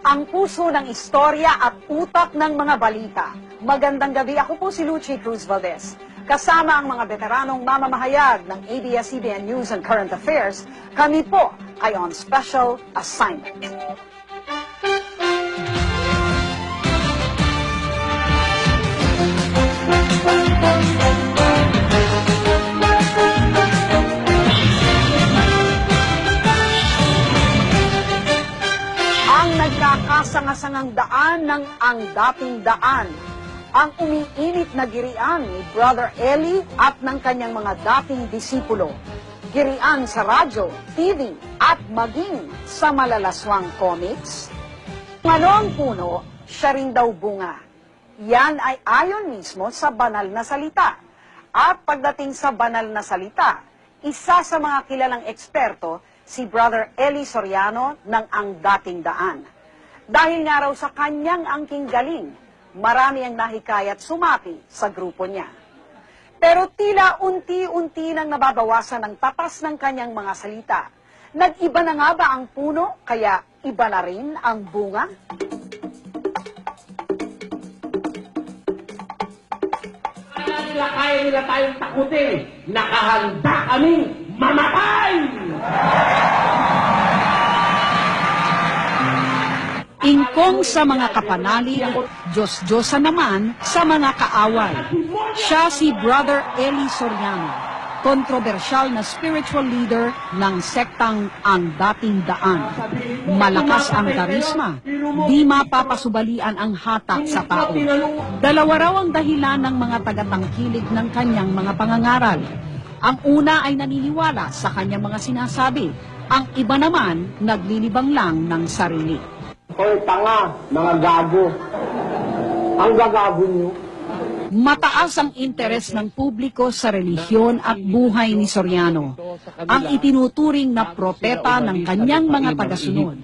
ang puso ng istorya at utak ng mga balita. Magandang gabi, ako po si Lucy Cruz Valdez. Kasama ang mga veteranong mamamahayag ng ABS-CBN News and Current Affairs, kami po ay on special assignment. Nagkakasangasangang daan ng ang dating daan, ang umiinit na girian ni Brother Eli at ng kanyang mga dating disipulo. Girian sa radyo, TV at maging sa malalaswang comics. Ano ang puno, siya rin daw bunga. Yan ay ayon mismo sa banal na salita. At pagdating sa banal na salita, isa sa mga kilalang eksperto, si Brother Eli Soriano ng ang dating daan. Dahil nga raw sa kanyang angking galing, marami ang nahikayat sumapi sa grupo niya. Pero tila unti-unti nang nababawasan ang tatas ng kanyang mga salita. Nag-iba na nga ba ang puno, kaya iba na rin ang bunga? Kaya nila tayong takutin, nakahanda kaming mamatay! Ingkong sa mga kapanalig, Diyos-Diyosa naman sa mga kaaway. Siya si Brother Eli Soriano, kontrobersyal na spiritual leader ng sektang Ang Dating Daan. Malakas ang karisma, di mapapasubalian ang hatak sa tao. Dalawa raw ang dahilan ng mga tagatangkilig ng kanyang mga pangangaral. Ang una ay naniniwala sa kanyang mga sinasabi, ang iba naman naglilibang lang ng sarili. Hoy, tanga, mga gago. Ang gagago nyo. Mataas ang interes ng publiko sa relihiyon at buhay ni Soriano. Ang itinuturing na propeta ng kanyang mga tagasunod.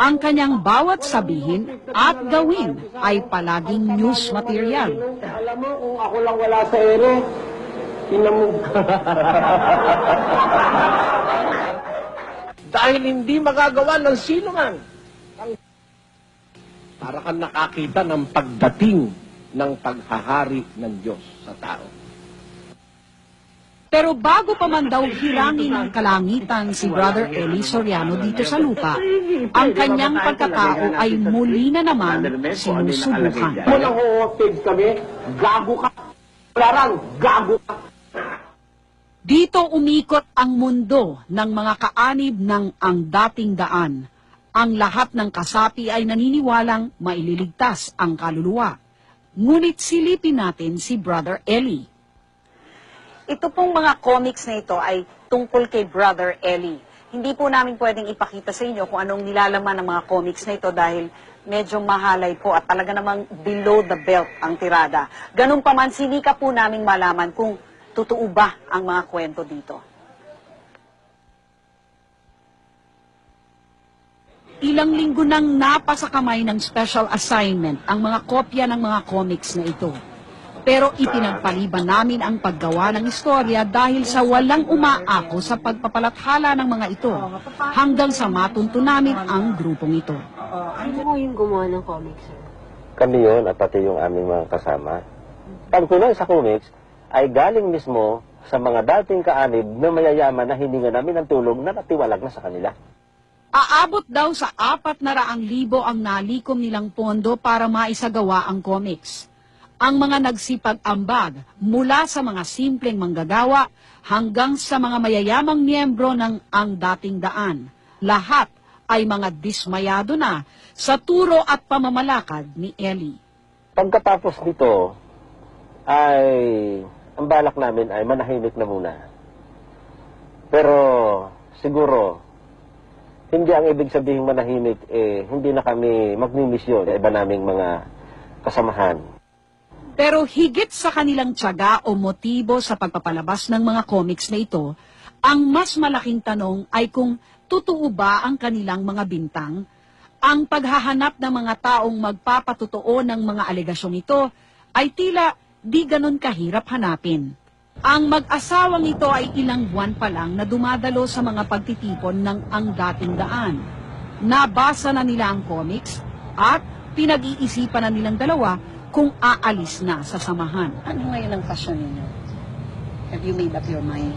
Ang kanyang bawat sabihin at gawin ay palaging news material. Alam mo, kung ako lang wala sa ere, tinan mo. Dahil hindi magagawa ng sino man. Para kang nakakita ng pagdating ng paghahari ng Diyos sa tao. Pero bago pa man daw hirangin ng kalangitan si Brother Eli Soriano dito sa lupa, ang kanyang pagkatao ay muli na naman sinusubukan. Kung nang-hostage kami, gago ka. Larang, gago ka. Dito umikot ang mundo ng mga kaanib ng Ang Dating Daan. Ang lahat ng kasapi ay naniniwalang maililigtas ang kaluluwa. Ngunit silipin natin si Brother Eli. Ito pong mga comics na ito ay tungkol kay Brother Eli. Hindi po namin pwedeng ipakita sa inyo kung anong nilalaman ng mga comics na ito dahil medyo mahalay po at talaga namang below the belt ang tirada. Ganun pa man, sinika po namin malaman kung totoo ba ang mga kwento dito. Ilang linggo nang napasa kamay ng special assignment ang mga kopya ng mga comics na ito. Pero ipinagpaliban namin ang paggawa ng istorya dahil sa walang umaako sa pagpapalathala ng mga ito hanggang sa matunto namin ang grupong ito. Ano mo yung gumawa ng comics, sir? Kami yun at pati yung aming mga kasama. Pagtuloy sa comics ay galing mismo sa mga dating kaanib na mayayaman na hininga namin ng tulong na natiwalag na sa kanila. Aabot daw sa 400,000 ang nalikom nilang pondo para maisagawa ang comics. Ang mga nagsipag-ambag mula sa mga simpleng manggagawa hanggang sa mga mayayamang miyembro ng Ang Dating Daan. Lahat ay mga dismayado na sa turo at pamamalakad ni Eli. Pagkatapos nito ay ang balak namin ay manahimik na muna. Pero siguro hindi ang ibig sabihin manahimik, hindi na kami magmimisyon sa iba naming mga kasamahan. Pero higit sa kanilang tiyaga o motibo sa pagpapalabas ng mga comics na ito, ang mas malaking tanong ay kung totoo ba ang kanilang mga bintang. Ang paghahanap ng mga taong magpapatotoo ng mga alegasyong ito ay tila di ganon kahirap hanapin. Ang mag-asawang ito ay ilang buwan pa lang na dumadalo sa mga pagtitipon ng Ang Dating Daan. nabasa na nila ang comics at pinag-iisipan na nilang dalawa kung aalis na sa samahan. Ano ngayon ang passion ninyo? Have you made up your mind?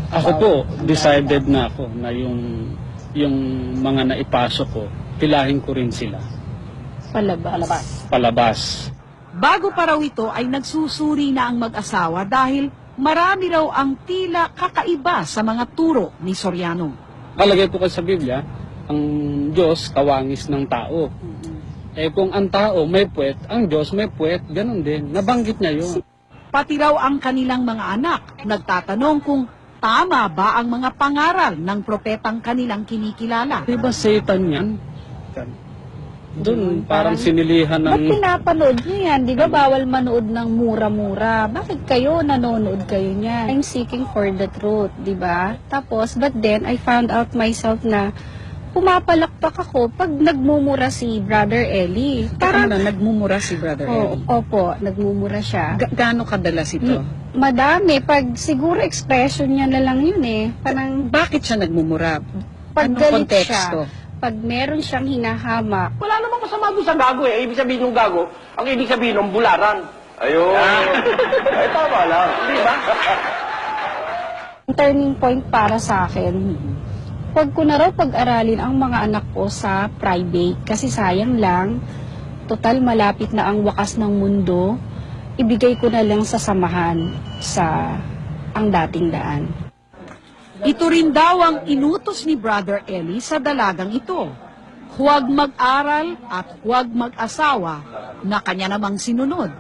Ako po, decided na ako na yung mga naipasok ko, pilahin ko rin sila. Palabas. Bago pa raw ito ay nagsusuri na ang mag-asawa dahil marami raw ang tila kakaiba sa mga turo ni Soriano. Kalagay po kasi sa Biblia, ang Diyos kawangis ng tao. Eh kung ang tao may puwet, ang Diyos may puwet, ganun din. Nabanggit niya yun. Pati raw ang kanilang mga anak nagtatanong kung tama ba ang mga pangaral ng propetang kanilang kinikilala. Di ba Satan yan? Doon parang sinilihan Ba't ng... pinapanood nyo yan? Di ba bawal manood ng mura-mura? Bakit kayo nanonood kayo niyan? I'm seeking for the truth, di ba? Tapos, but then, I found out myself na pumapalakpak ako pag nagmumura si Brother Eli. Parang nagmumura si Brother Oo, Eli. opo, nagmumura siya. Gaano kadalas ito? Madami. Pag siguro expression niya na lang yun eh. Parang Bakit siya nagmumura? pag Anong galit konteksto? siya, pag meron siyang hinahamak, Wala namang masama doon sa gago eh. Ibig sabihin ng gago, ang ibig sabihin ng bularan. Ayun. Ay, tama lang. Di ba? turning point para sa akin, huwag ko na raw pag-aralin ang mga anak ko sa private kasi sayang lang, total malapit na ang wakas ng mundo, ibigay ko na lang sa samahan sa ang dating daan. Ito rin daw ang inutos ni Brother Eli sa dalagang ito. Huwag mag-aral at huwag mag-asawa na kanya namang sinunod.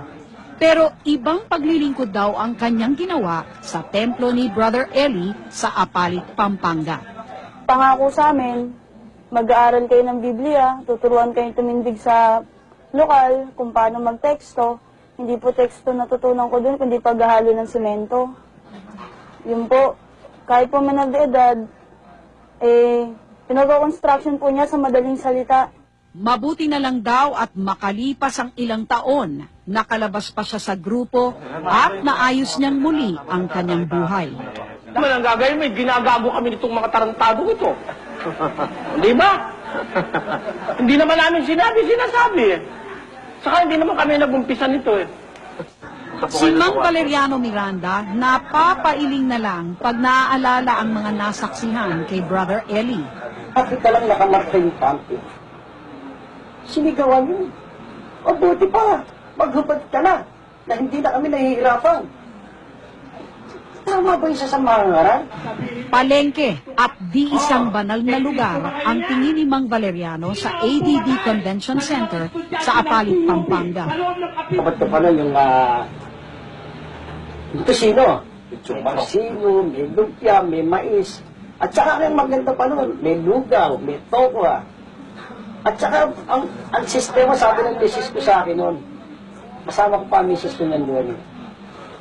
Pero ibang paglilingkod daw ang kanyang ginawa sa templo ni Brother Eli sa Apalit, Pampanga. Pangako sa amin, mag-aaral kayo ng Biblia, tuturuan kayo tumindig sa lokal, kung paano mag-teksto. Hindi po teksto natutunan ko dun, kundi paghahalo ng semento. Yun po, kahit po manal de edad, pinag-construction po niya sa madaling salita. Mabuti na lang daw at makalipas ang ilang taon, nakalabas pa siya sa grupo at naayos niyang muli ang kanyang buhay. Naman ang gagawin mo, ginagago kami nitong mga tarantadong ito. Di ba? Hindi naman namin sinasabi eh. Saka hindi naman kami nag-umpisa nito eh. Si Mang Valeriano Miranda, napapailing na lang pag naaalala ang mga nasaksihan kay Brother Eli. Bakit ka lang nakamarka yung panty? Sinigawan yun. O buti pa, maghubad ka na hindi na kami nahihirapan. Tama ba yung sasamangaran? Palengke at di isang banal na lugar ang tingin ni Mang Valeriano sa ADD Convention Center sa Apalit, Pampanga. Kapat ka pala yung tosino. Tosino, may lumpia, may mais. At saka ang maganda pa nun, may lugaw, may tokwa. At saka ang sistema, sabi ng misis ko sa akin nun, kasama ko pa ang misis ko nandoon.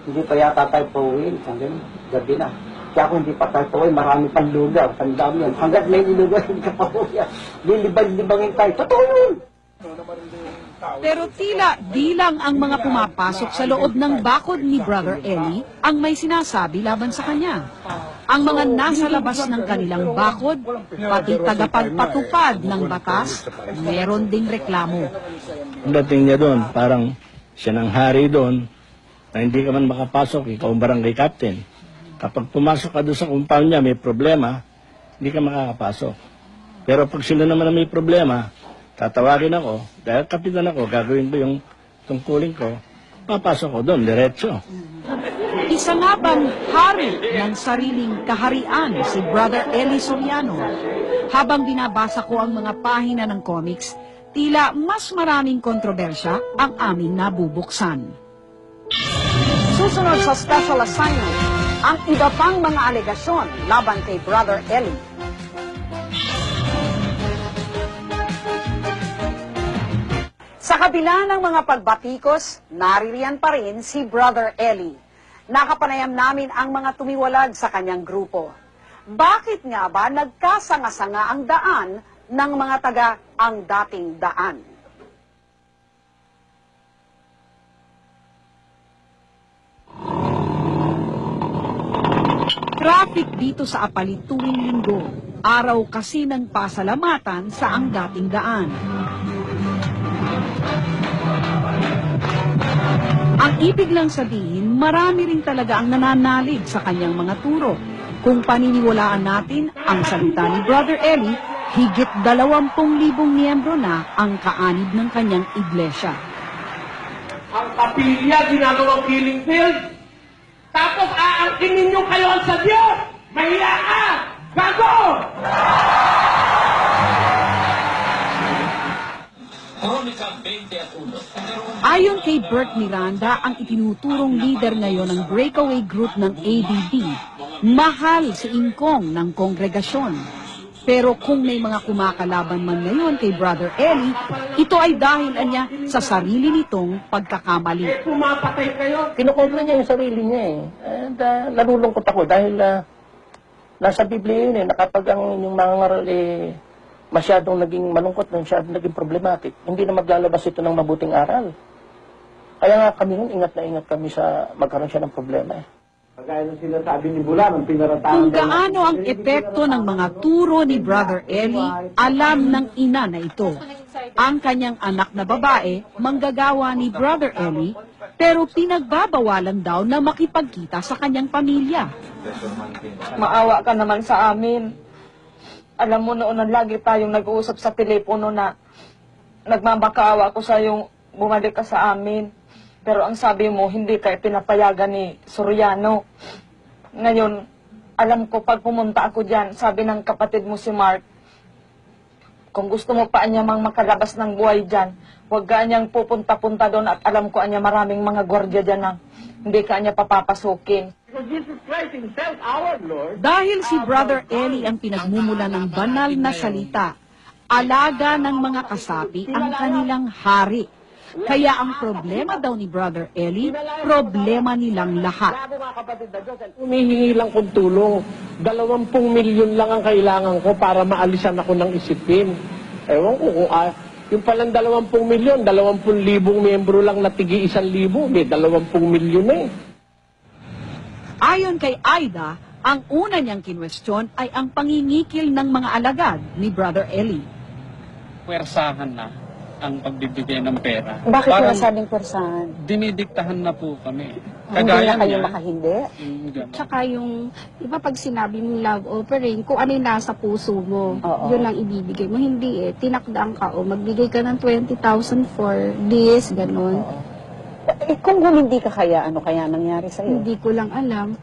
Hindi pa yata tayo pauwiin, hanggang gabi na. Kaya kung hindi pa tayo pauwiin, marami pang lugaw, tandaan yun. Hanggat may lugaw, hindi ka pauwiin. Lilibang-libangin tayo. Totoo yun! Pero tila di lang ang mga pumapasok sa loob ng bakod ni Brother Eli ang may sinasabi laban sa kanya. Ang mga nasa labas ng kanilang bakod, pati tagapagpatupad ng batas, meron ding reklamo. Ang dating niya doon, parang siya ng hari doon, na hindi ka man makapasok, ikaw ang barangay captain. Kapag pumasok ka doon sa compound niya, may problema, hindi ka makakapasok. Pero pag sila naman na may problema, tatawagin ako, dahil kapitan ako, gagawin ko yung tungkulin ko, papasok ko doon, diretso. Isa nga bang hari ng sariling kaharian si Brother Eli Soriano? Habang binabasa ko ang mga pahina ng comics, tila mas maraming kontrobersya ang aming nabubuksan. Susunod sa special assignment, ang iba pang mga alegasyon laban kay Brother Eli. Sa kabila ng mga pagbatikos, naririyan pa rin si Brother Eli. Nakapanayam namin ang mga tumiwalag sa kanyang grupo. Bakit nga ba nagkasanga-sanga ang daan ng mga taga ang dating daan? Traffic dito sa Apalit tuwing linggo. Araw kasi ng pasalamatan sa ang dating daan. Ang ibig lang sabihin, marami rin talaga ang nananalig sa kanyang mga turo. Kung paniniwalaan natin ang salita ni Brother Eli, higit 20,000 miyembro na ang kaanib ng kanyang iglesia. Ang kapilya, ginagawang killing field. Tapos aangkinin nyo kayo sa Diyos. Mahiya ka! Gago! Ayon kay Bert Miranda, ang itinuturong leader ngayon ng breakaway group ng ADD, mahal si Ingkong ng kongregasyon. Pero kung may mga kumakalaban man ngayon kay Brother Eli, ito ay dahil niya sa sarili nitong pagkakamali. Pumapatay kayo. Kinukontra niya yung sarili niya eh. And nalulungkot ako dahil nasa Biblia yun eh, na kapag ang inyong mga ngaral masyadong naging malungkot, masyadong naging problematic, hindi na maglalabas ito ng mabuting aral. Kaya nga kami nun, ingat na ingat kami sa magkaroon siya ng problema eh. Kagaya ng sinasabi ni Bulan, ang pinaratangan... Kung gaano ang epekto ng mga turo ni Brother Eli, alam ng ina na ito. Ang kanyang anak na babae, manggagawa ni Brother Eli, pero pinagbabawalan daw na makipagkita sa kanyang pamilya. Maawa ka naman sa amin. Alam mo noon na lagi tayong nag-uusap sa telepono na nagmamakaawa ko sa yung bumalik ka sa amin. Pero ang sabi mo, hindi ka pinapayagan ni Soriano. Ngayon, alam ko pag pumunta ako dyan, sabi ng kapatid mo si Mark, kung gusto mo pa niya mang makalabas ng buhay dyan, huwag ka niyang pupunta-punta doon at alam ko niya maraming mga gwardiya dyan na hindi ka niya papapasukin. Dahil si Brother Eli ang pinagmumula ng banal na salita, alaga ng mga kasapi ang kanilang hari. Kaya ang problema daw ni Brother Eli, problema nilang lahat. Humihingi lang kong tulong. 20 milyon lang ang kailangan ko para maalisan ako ng isipin. Ewan ko kung yung palang 20 milyon, 20,000 miyembro lang na tigi 1,000, may 20 milyon na eh. Ayon kay Aida, ang una niyang kinwestiyon ay ang pangingikil ng mga alagad ni Brother Eli. Puwersahan na ang pagbibigay ng pera. Bakit Parang nasabing persahan? dinidiktahan na po kami. Hindi na kayo niya, makahindi? ganun. Tsaka yung, di ba pag sinabi mong love offering, kung ano yung nasa puso mo, Oo. yun lang ibibigay mo. Hindi eh, tinakdaan ka o magbigay ka ng 20,000 for this, ganun. Eh, kung hindi ka kaya, ano kaya nangyari sa'yo? Hindi ko lang alam.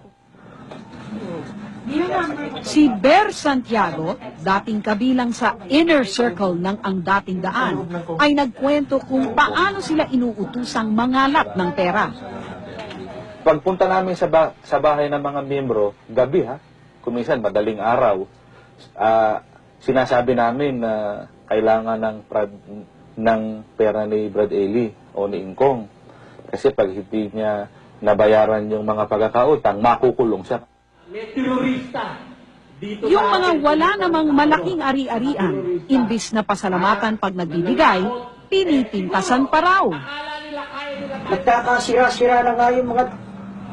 Si Ber Santiago, dating kabilang sa inner circle ng ang dating daan, ay nagkwento kung paano sila inuutusang mangalap ng pera. Pagpunta namin sa bahay ng mga miyembro, gabi ha, kuminsan madaling araw, sinasabi namin na kailangan ng pera ni Brad Eli o ni Ingkong. Kasi pag hindi niya nabayaran yung mga pagkakautang, makukulong siya. May terorista. Dito Yung mga wala namang malaking ari-arian, imbis na pasalamatan pag nagbibigay, pinipintasan pa raw. Nagkakasira-sira na nga yung mga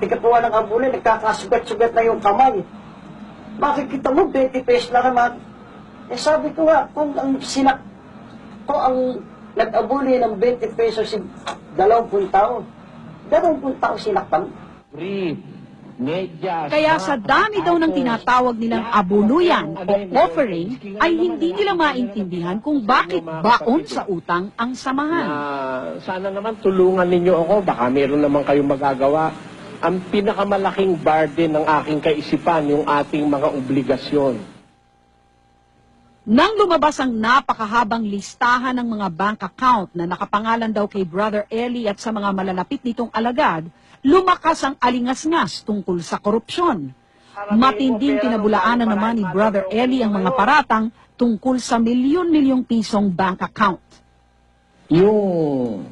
tigatuwa ng ambulay, nagkakasugat-sugat na yung kamay. Makikita mo, 20 pesos lang naman. Eh sabi ko nga, kung ang nag-abuli ng 20 pesos si 20 taon, 20 taon sinaktan. Kaya sa dami daw ng tinatawag nilang abuluyan o offering, ay hindi nila maintindihan kung bakit baon sa utang ang samahan. Sana naman tulungan ninyo ako, baka meron naman kayong magagawa. Ang pinakamalaking burden ng aking kaisipan, yung ating mga obligasyon. Nang lumabas ang napakahabang listahan ng mga bank account na nakapangalan daw kay Brother Eli at sa mga malalapit nitong alagad, lumakas ang alingas-ngas tungkol sa korupsyon. Matinding pinabulaanan naman ni Brother Eli ang mga paratang tungkol sa milyon-milyong pisong bank account. Yung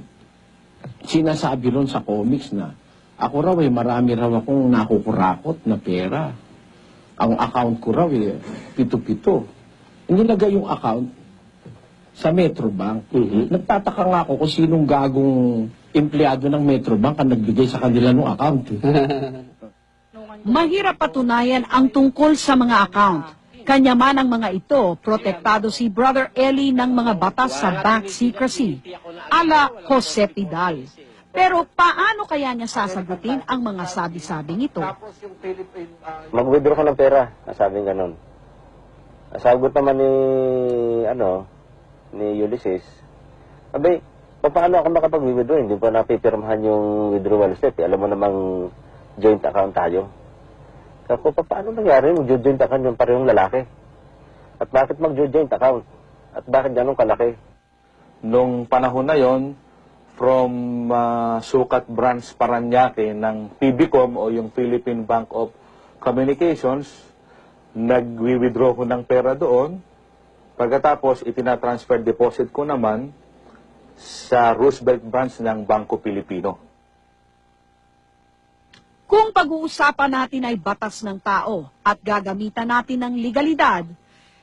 sinasabi ron sa comics na, ako raw marami raw akong nakukurakot na pera. Ang account ko raw 7-7. Nilagay yung account sa Metrobank. Nagtataka nga ako kung sinong gagong empleyado ng Metrobank ang nagbigay sa kanila ng account. Mahirap patunayan ang tungkol sa mga account. Kanya man ang mga ito, protektado si Brother Eli ng mga batas sa bank secrecy, ala Jose Pidal. Pero paano kaya niya sasagutin ang mga sabi-sabing ito? Mag-withdraw ka ng pera, nasabing ganon. Sagot naman ni Ulysses, abay, paano ako makapag-withdraw? Hindi pa napipirmahan yung withdrawal slip. Alam mo namang joint account tayo. Kako, paano nangyari mag-joint account yung parehong lalaki? At bakit mag-joint account? At bakit ganun kalaki? Nung panahon na yon, from Sukat Branch Paranaque ng PBCom o yung Philippine Bank of Communications, nag-withdraw ko ng pera doon. Pagkatapos, itinatransfer deposit ko naman sa Roosevelt Branch ng Bangko Pilipino. Kung pag-uusapan natin ay batas ng tao at gagamitan natin ng legalidad,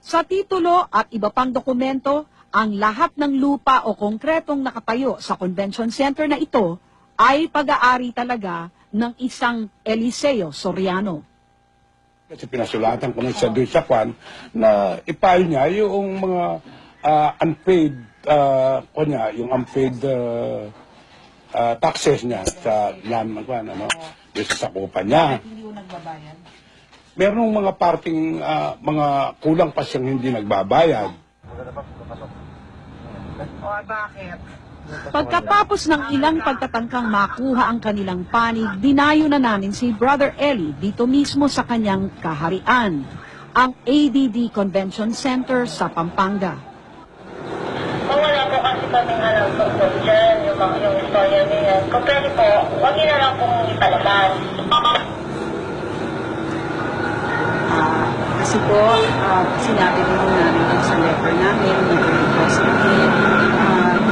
sa titulo at iba pang dokumento, ang lahat ng lupa o konkretong nakatayo sa convention center na ito ay pag-aari talaga ng isang Eliseo Soriano. Kasi pinasulatan ko na siya doon sa kwan na ipile niya yung mga unpaid, yung unpaid taxes niya sa land, yung sa sakupan niya. Hindi mo nagbabayad? Meron mga parting, mga kulang pa siyang hindi nagbabayad. Bakit? Pagkatapos ng ilang pagtatangkang makuha ang kanilang panig, dinayo na namin si Brother Eli dito mismo sa kanyang kaharian, ang ADD Convention Center sa Pampanga. Wala po kasi kaming alam tungkol dyan, yung istorya niya. Kung pwede po, huwag niyo na lang pong ipalabas. Kasi po, sinabi ko namin kung sa letter namin, request namin,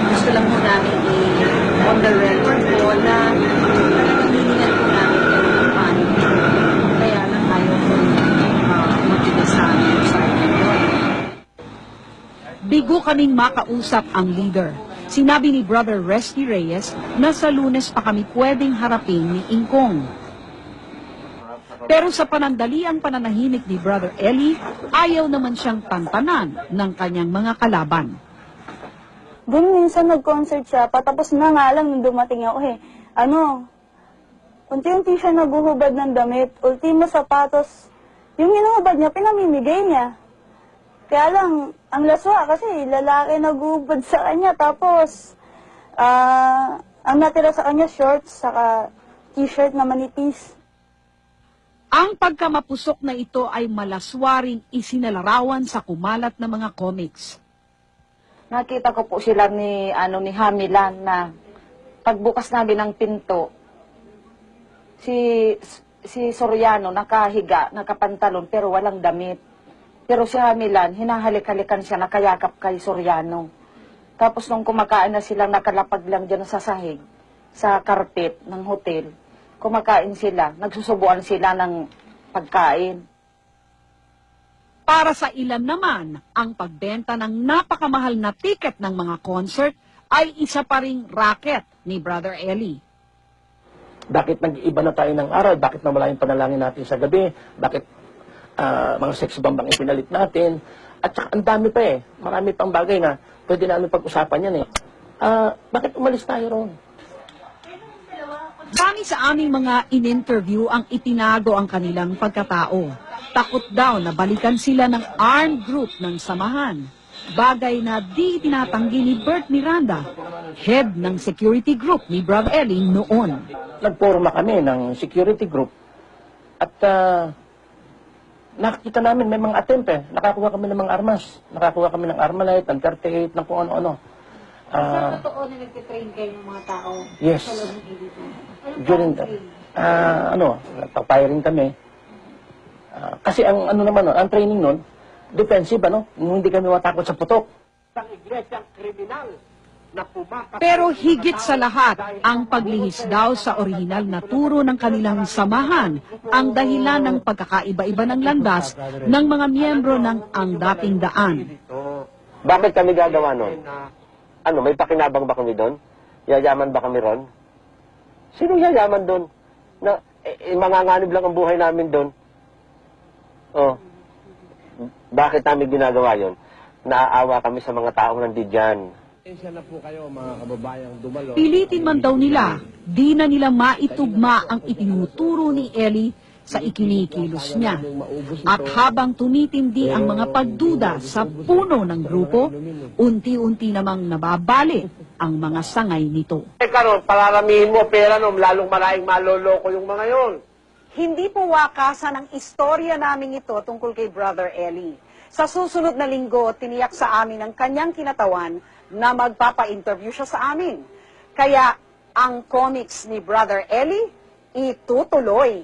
gusto lang po namin on the record po na talagang hiningan po namin yung paano. Kaya lang ayaw po matigas sa amin sa amin yun. Bigo kaming makausap ang leader. Sinabi ni Brother Resty Reyes na sa Lunes pa kami pwedeng harapin ni Ingkong. Pero sa panandaliang pananahimik ni Brother Eli, ayaw naman siyang tantanan ng kanyang mga kalaban. Doon minsan nag-concert siya, patapos na nga lang nung dumating ako unti-unti siya naguhubad ng damit, ultimo sapatos. Yung inuhubad niya, pinamimigay niya. Kaya lang, ang laswa kasi lalaki naguhubad sa kanya, tapos ang natira sa kanya shorts, saka t-shirt na manipis. Ang pagkamapusok na ito ay malaswaring isinalarawan sa kumalat na mga comics. Nakita ko po sila ni Hamilan na pagbukas namin ng pinto, si Soriano nakahiga, nakapantalon pero walang damit. Pero si Hamilan, hinahalik-halikan siya, nakayakap kay Soriano. Tapos nung kumakain na silang nakalapag lang dyan sa sahig, sa carpet ng hotel, kumakain sila, nagsusubuan sila ng pagkain. Para sa ilan naman, ang pagbenta ng napakamahal na ticket ng mga concert ay isa pa ring racket ni Brother Eli. Bakit nag-iba na tayo ng araw? Bakit nawala yung panalangin natin sa gabi? Bakit mga sex bomb ang ipinalit natin? At saka ang dami pa eh. Marami pang bagay na pwede namin pag-usapan yan eh. Bakit umalis tayo ron? Dami sa aming mga in-interview ang itinago ang kanilang pagkatao. Takot daw na balikan sila ng armed group ng samahan. Bagay na di tinatanggi ni Bert Miranda, head ng security group ni Brother Eli noon. Nagporma kami ng security group at nakikita namin may mga attempt eh. Nakakuha kami ng mga armas. Nakakuha kami ng Armalite, ng 38, ng kung ano-ano. Sa totoo na nagtitrain kayo ng mga tao? Yes. Sa loob ng ADT? During that, firing kami. Kasi ang ang training nun, defensive, hindi kami matakot sa putok. Pero higit sa lahat, ang paglihis daw sa orihinal na turo ng kanilang samahan ang dahilan ng pagkakaiba-iba ng landas ng mga miyembro ng Ang Dating Daan. Bakit kami gagawa nun? May pakinabang ba kami doon? Yayaman ba kami ron? Sino yayaman doon? Manganganib lang ang buhay namin doon. bakit namin ginagawa yon? Naaawa kami sa mga taong nandyan. Pasensya na po kayo mga kababayang dumalo. Pilitin man daw nila, di na nila maitugma ang itinuturo ni Eli sa ikinikilos niya. At habang tumitindi ang mga pagduda sa puno ng grupo, unti-unti namang nababali ang mga sangay nito. Karon, pararamihin mo pera no, lalong maraming maloloko yung mga yon. Hindi po wakasan ang istorya namin ito tungkol kay Brother Eli. Sa susunod na linggo, tiniyak sa amin ang kanyang kinatawan na magpapa-interview siya sa amin. Kaya ang comics ni Brother Eli itutuloy.